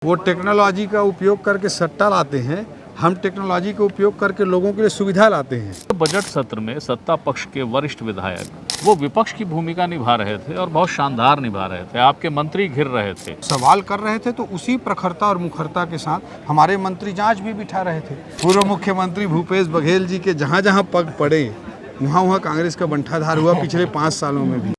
वो टेक्नोलॉजी का उपयोग करके सट्टा लाते हैं, हम टेक्नोलॉजी का उपयोग करके लोगों के लिए सुविधा लाते हैं। बजट सत्र में सत्ता पक्ष के वरिष्ठ विधायक वो विपक्ष की भूमिका निभा रहे थे और बहुत शानदार निभा रहे थे। आपके मंत्री घिर रहे थे, सवाल कर रहे थे, तो उसी प्रखरता और मुखरता के साथ हमारे मंत्री जांच भी बिठा रहे थे। पूर्व मुख्यमंत्री भूपेश बघेल जी के जहाँ जहाँ पग पड़े वहाँ वहाँ कांग्रेस का बंटाधार हुआ पिछले 5 सालों में भी।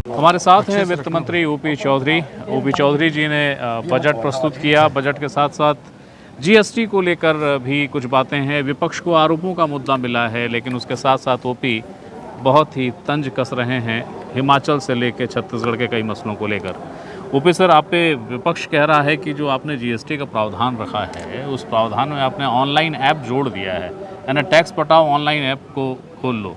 हमारे साथ हैं वित्त मंत्री ओपी चौधरी। ओपी चौधरी जी ने बजट प्रस्तुत किया। बजट के साथ साथ जीएसटी को लेकर भी कुछ बातें हैं। विपक्ष को आरोपों का मुद्दा मिला है, लेकिन उसके साथ साथ ओपी बहुत ही तंज कस रहे हैं हिमाचल से लेकर छत्तीसगढ़ के कई मसलों को लेकर। ओपी सर, आप पे विपक्ष कह रहा है कि जो आपने जीएसटी का प्रावधान रखा है, उस प्रावधान में आपने ऑनलाइन ऐप जोड़ दिया है, यानी टैक्स पटाओ ऑनलाइन ऐप को खोल लो।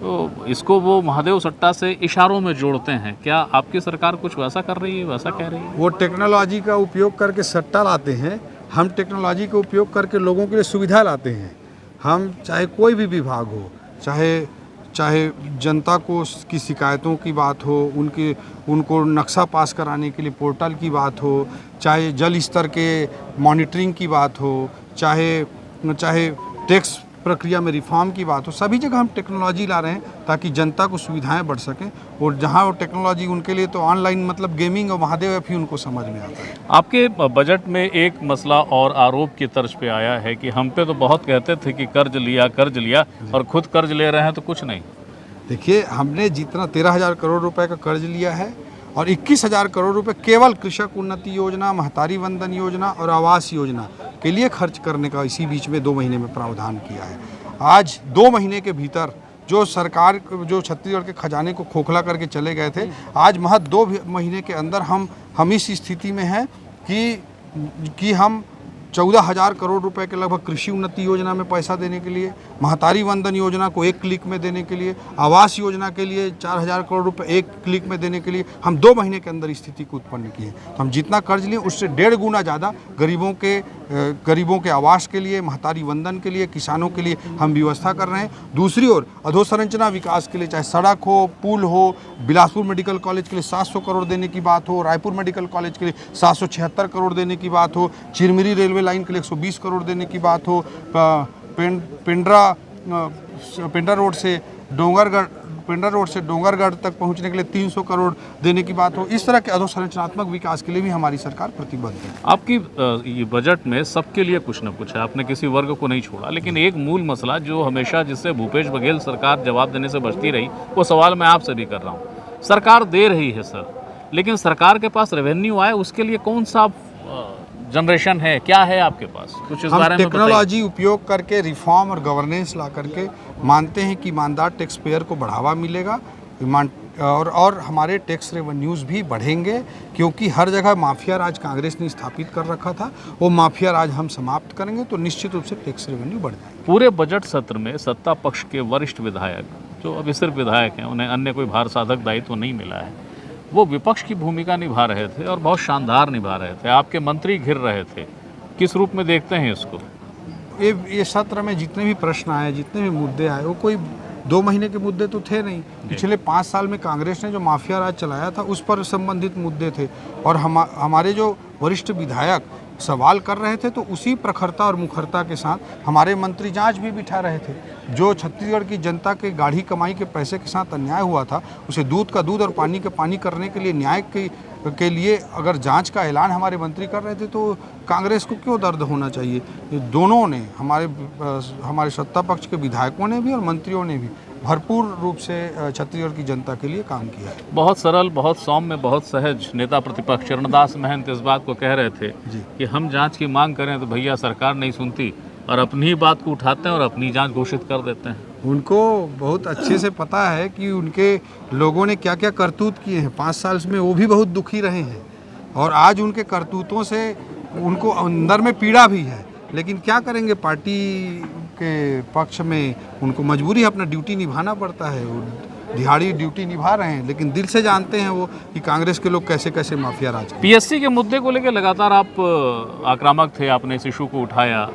तो इसको वो महादेव सट्टा से इशारों में जोड़ते हैं। क्या आपकी सरकार कुछ वैसा कर रही है, वैसा कह रही है? वो टेक्नोलॉजी का उपयोग करके सट्टा लाते हैं, हम टेक्नोलॉजी का उपयोग करके लोगों के लिए सुविधा लाते हैं। हम चाहे कोई भी विभाग हो, चाहे जनता को की शिकायतों की बात हो, उनको नक्शा पास कराने के लिए पोर्टल की बात हो, चाहे जल स्तर के मॉनिटरिंग की बात हो, चाहे टैक्स प्रक्रिया में रिफॉर्म की बात हो, सभी जगह हम टेक्नोलॉजी ला रहे हैं ताकि जनता को सुविधाएं बढ़ सकें। और जहां वो टेक्नोलॉजी उनके लिए तो ऑनलाइन मतलब गेमिंग और महादेव ऐप ही उनको समझ में आता है। आपके बजट में एक मसला और आरोप की तर्ज पे आया है कि हम पे तो बहुत कहते थे कि कर्ज लिया और खुद कर्ज ले रहे हैं तो कुछ नहीं। देखिए, हमने जितना 13,000 करोड़ रुपए का कर्ज लिया है और 21,000 करोड़ रुपए केवल कृषक उन्नति योजना, महतारी वंदन योजना और आवास योजना के लिए खर्च करने का इसी बीच में 2 महीने में प्रावधान किया है। आज 2 महीने के भीतर जो छत्तीसगढ़ के खजाने को खोखला करके चले गए थे, आज महज 2 महीने के अंदर हम इस स्थिति में हैं कि हम 14,000 करोड़ रुपए के लगभग कृषि उन्नति योजना में पैसा देने के लिए, महतारी वंदन योजना को 1 क्लिक में देने के लिए, आवास योजना के लिए 4,000 करोड़ रुपए 1 क्लिक में देने के लिए हम 2 महीने के अंदर स्थिति को उत्पन्न किए। तो हम जितना कर्ज लिए उससे 1.5 गुना ज़्यादा गरीबों के आवास के लिए, महतारी वंदन के लिए, किसानों के लिए हम व्यवस्था कर रहे हैं। दूसरी ओर अधोसंरचना विकास के लिए, चाहे सड़क हो, पुल हो, बिलासपुर मेडिकल कॉलेज के लिए 700 करोड़ देने की बात हो, रायपुर मेडिकल कॉलेज के लिए 776 करोड़ देने की बात हो, चिरमिरी रेलवे लाइन के लिए 120 करोड़ देने की बात हो, पेंड्रा रोड से डोंगरगढ़ तक पहुंचने के लिए 300 करोड़ देने की बात हो। इस तरह के अधोसंरचनात्मक विकास के लिए भी हमारी सरकार प्रतिबद्ध है। आपकी ये बजट में सबके लिए कुछ न कुछ है, आपने किसी वर्ग को नहीं छोड़ा। लेकिन एक मूल मसला जो हमेशा जिससे भूपेश बघेल सरकार जवाब देने से बचती रही, वो सवाल मैं आपसे भी कर रहा हूँ। सरकार दे रही है सर, लेकिन सरकार के पास रेवेन्यू आए उसके लिए कौन सा जनरेशन है, क्या है आपके पास? कुछ इस बारे में टेक्नोलॉजी उपयोग करके रिफॉर्म और गवर्नेंस ला करके मानते हैं कि ईमानदार टैक्स पेयर को बढ़ावा मिलेगा और हमारे टैक्स रेवेन्यूज़ भी बढ़ेंगे, क्योंकि हर जगह माफिया राज कांग्रेस ने स्थापित कर रखा था, वो माफिया राज हम समाप्त करेंगे तो निश्चित रूप से टैक्स रेवेन्यू बढ़ जाएगा। पूरे बजट सत्र में सत्ता पक्ष के वरिष्ठ विधायक, जो अभी सिर्फ विधायक हैं, उन्हें अन्य कोई भार साधक दायित्व नहीं मिला है, वो विपक्ष की भूमिका निभा रहे थे और बहुत शानदार निभा रहे थे। आपके मंत्री घिर रहे थे। किस रूप में देखते हैं इसको? ये सत्र में जितने भी प्रश्न आए, जितने भी मुद्दे आए, वो कोई 2 महीने के मुद्दे तो थे नहीं। पिछले 5 साल में कांग्रेस ने जो माफिया राज चलाया था उस पर संबंधित मुद्दे थे। और हमारे जो वरिष्ठ विधायक सवाल कर रहे थे, तो उसी प्रखरता और मुखरता के साथ हमारे मंत्री जांच भी बिठा रहे थे। जो छत्तीसगढ़ की जनता के गाढ़ी कमाई के पैसे के साथ अन्याय हुआ था, उसे दूध का दूध और पानी का पानी करने के लिए, न्याय के लिए अगर जांच का ऐलान हमारे मंत्री कर रहे थे, तो कांग्रेस को क्यों दर्द होना चाहिए? दोनों ने, हमारे सत्ता पक्ष के विधायकों ने भी और मंत्रियों ने भी भरपूर रूप से छत्तीसगढ़ की जनता के लिए काम किया है। बहुत सरल, बहुत सौम्य, बहुत सहज नेता प्रतिपक्ष चरणदास महंत इस बात को कह रहे थे कि हम जांच की मांग करें तो भैया सरकार नहीं सुनती, और अपनी ही बात को उठाते हैं और अपनी जांच घोषित कर देते हैं। उनको बहुत अच्छे से पता है कि उनके लोगों ने क्या क्या करतूत किए हैं 5 साल में, वो भी बहुत दुखी रहे हैं और आज उनके करतूतों से उनको अंदर में पीड़ा भी है। लेकिन क्या करेंगे, पार्टी के पक्ष में उनको मजबूरी है, अपना ड्यूटी निभाना पड़ता है। वो दिहाड़ी ड्यूटी निभा रहे हैं, लेकिन दिल से जानते हैं वो कि कांग्रेस के लोग कैसे कैसे माफिया राज। पीएससी के मुद्दे को लेकर लगातार आप आक्रामक थे, आपने इस इशू को उठाया।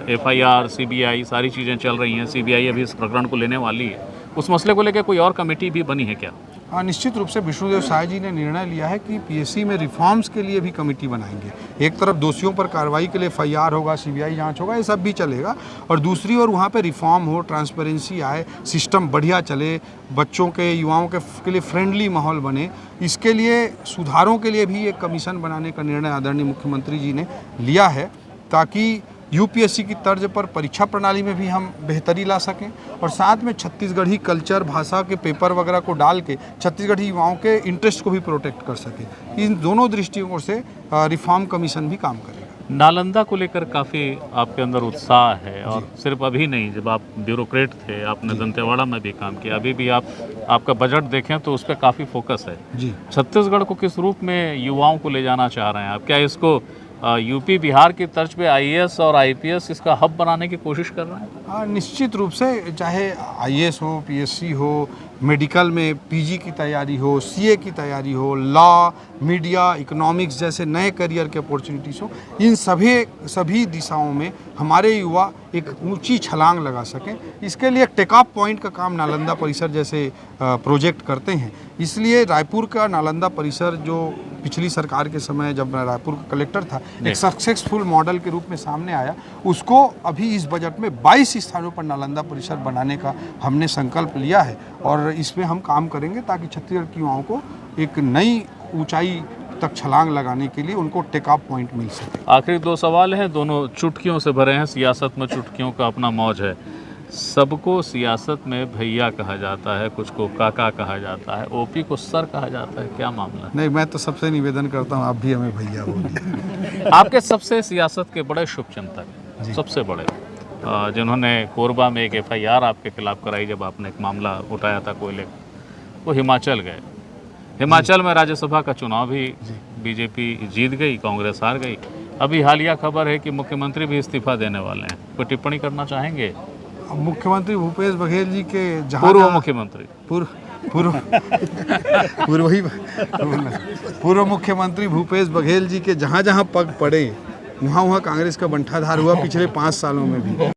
एफआईआर, सीबीआई, सारी चीज़ें चल रही हैं। सीबीआई अभी इस प्रकरण को लेने वाली है। उस मसले को लेकर कोई और कमेटी भी बनी है क्या? निश्चित रूप से विष्णुदेव साय जी ने निर्णय लिया है कि पीएससी में रिफॉर्म्स के लिए भी कमेटी बनाएंगे। एक तरफ दोषियों पर कार्रवाई के लिए एफआईआर होगा, सीबीआई जांच होगा, ये सब भी चलेगा, और दूसरी ओर वहाँ पे रिफॉर्म हो, ट्रांसपेरेंसी आए, सिस्टम बढ़िया चले, बच्चों के, युवाओं के लिए फ्रेंडली माहौल बने, इसके लिए सुधारों के लिए भी एक कमीशन बनाने का निर्णय आदरणीय मुख्यमंत्री जी ने लिया है, ताकि यूपीएससी की तर्ज पर परीक्षा प्रणाली में भी हम बेहतरी ला सकें, और साथ में छत्तीसगढ़ी कल्चर, भाषा के पेपर वगैरह को डाल के छत्तीसगढ़ी युवाओं के इंटरेस्ट को भी प्रोटेक्ट कर सकें। इन दोनों दृष्टिकोण से रिफॉर्म कमीशन भी काम करेगा। नालंदा को लेकर काफ़ी आपके अंदर उत्साह है, और सिर्फ अभी नहीं, जब आप ब्यूरोक्रेट थे आपने दंतेवाड़ा में भी काम किया, अभी भी आपका बजट देखें तो उस पर काफ़ी फोकस है जी। छत्तीसगढ़ को किस रूप में युवाओं को ले जाना चाह रहे हैं आप? क्या इसको यूपी बिहार की तर्ज पे आईएएस और आईपीएस इसका हब बनाने की कोशिश कर रहे हैं? निश्चित रूप से, चाहे आईएएस हो, पीएससी हो, मेडिकल में पीजी की तैयारी हो, सीए की तैयारी हो, लॉ, मीडिया, इकोनॉमिक्स जैसे नए करियर के अपॉर्चुनिटीज़ हो, इन सभी दिशाओं में हमारे युवा एक ऊंची छलांग लगा सकें, इसके लिए टेक ऑफ पॉइंट का काम नालंदा परिसर जैसे प्रोजेक्ट करते हैं। इसलिए रायपुर का नालंदा परिसर, जो पिछली सरकार के समय जब मैं रायपुर का कलेक्टर था, एक सक्सेसफुल मॉडल के रूप में सामने आया, उसको अभी इस बजट में 22 स्थानों पर नालंदा परिसर बनाने का हमने संकल्प लिया है, और इसमें हम काम करेंगे ताकि छत्तीसगढ़ के युवाओं को एक नई ऊंचाई तक छलांग लगाने के लिए उनको टेक ऑफ पॉइंट मिल सके। आखिरी दो सवाल हैं, दोनों चुटकियों से भरे हैं। सियासत में चुटकियों का अपना मौज है। सबको सियासत में भैया कहा जाता है, कुछ को काका कहा जाता है, ओपी को सर कहा जाता है, क्या मामला? नहीं, मैं तो सबसे निवेदन करता हूँ, आप भी हमें भैया बोलिए। आपके सबसे सियासत के बड़े शुभचिंतक, सबसे बड़े, जिन्होंने कोरबा में एक एफआईआर आपके खिलाफ कराई जब आपने एक मामला उठाया था कोयले, वो हिमाचल गए। हिमाचल में राज्यसभा का चुनाव भी बीजेपी जीत गई, कांग्रेस हार गई। अभी हालिया खबर है कि मुख्यमंत्री भी इस्तीफा देने वाले हैं। कोई टिप्पणी करना चाहेंगे? मुख्यमंत्री भूपेश बघेल जी के पूर्व मुख्यमंत्री पूर्व मुख्यमंत्री भूपेश बघेल जी के जहाँ जहाँ पग पड़े, वहाँ कांग्रेस का बंटाधार हुआ पिछले 5 सालों में भी।